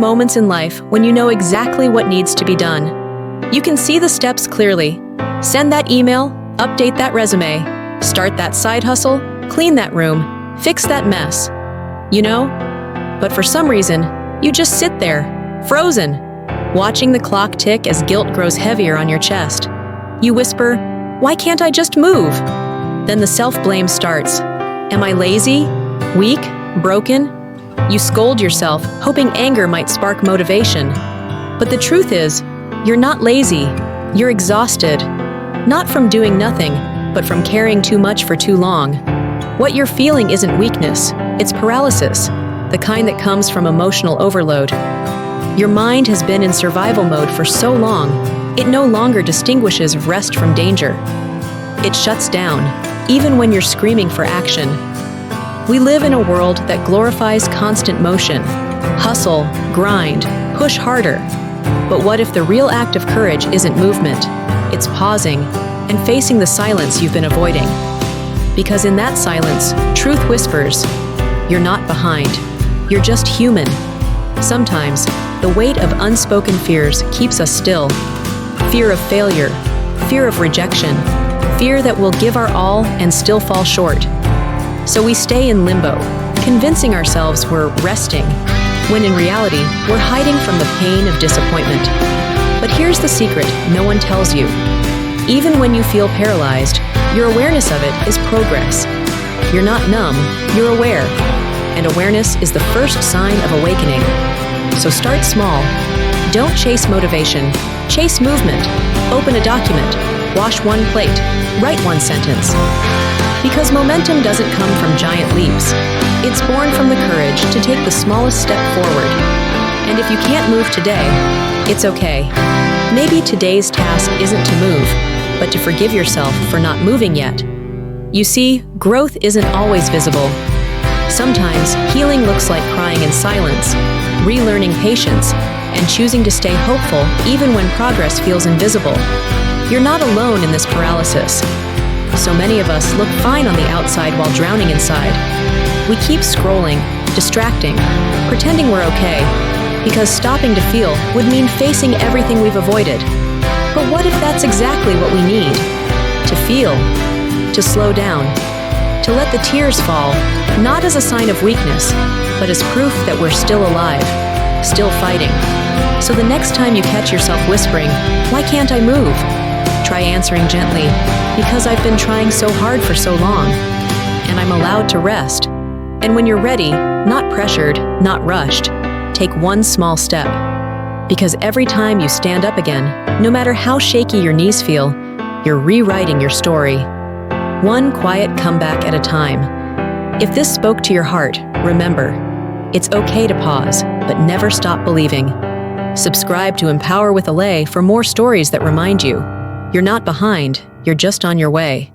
moments in life when you know exactly what needs to be done. You can see the steps clearly. Send that email, update that resume, start that side hustle, clean that room, fix that mess. You know? But for some reason, you just sit there, frozen, watching the clock tick as guilt grows heavier on your chest. You whisper, "Why can't I just move?" Then the self-blame starts. Am I lazy? Weak? Broken? You scold yourself, hoping anger might spark motivation. But the truth is, you're not lazy. You're exhausted. Not from doing nothing, but from carrying too much for too long. What you're feeling isn't weakness, it's paralysis, the kind that comes from emotional overload. Your mind has been in survival mode for so long, it no longer distinguishes rest from danger. It shuts down, even when you're screaming for action. We live in a world that glorifies constant motion. Hustle, grind, push harder. But what if the real act of courage isn't movement? It's pausing and facing the silence you've been avoiding. Because in that silence, truth whispers, you're not behind. You're just human. Sometimes, the weight of unspoken fears keeps us still. Fear of failure, fear of rejection, fear that we'll give our all and still fall short. So we stay in limbo, convincing ourselves we're resting, when in reality, we're hiding from the pain of disappointment. But here's the secret no one tells you. Even when you feel paralyzed, your awareness of it is progress. You're not numb, you're aware. And awareness is the first sign of awakening. So start small. Don't chase motivation, chase movement. Open a document, wash one plate, write one sentence. Because momentum doesn't come from giant leaps. It's born from the courage to take the smallest step forward. And if you can't move today, it's okay. Maybe today's task isn't to move, but to forgive yourself for not moving yet. You see, growth isn't always visible. Sometimes healing looks like crying in silence, relearning patience, and choosing to stay hopeful even when progress feels invisible. You're not alone in this paralysis. So many of us look fine on the outside while drowning inside. We keep scrolling, distracting, pretending we're okay, because stopping to feel would mean facing everything we've avoided. But what if that's exactly what we need? To feel, to slow down, to let the tears fall, not as a sign of weakness, but as proof that we're still alive, still fighting. So the next time you catch yourself whispering, "Why can't I move?" try answering gently, "Because I've been trying so hard for so long, and I'm allowed to rest." And when you're ready, not pressured, not rushed, take one small step. Because every time you stand up again, no matter how shaky your knees feel, you're rewriting your story. One quiet comeback at a time. If this spoke to your heart, remember, it's okay to pause, but never stop believing. Subscribe to Empower with Elay for more stories that remind you, you're not behind, you're just on your way.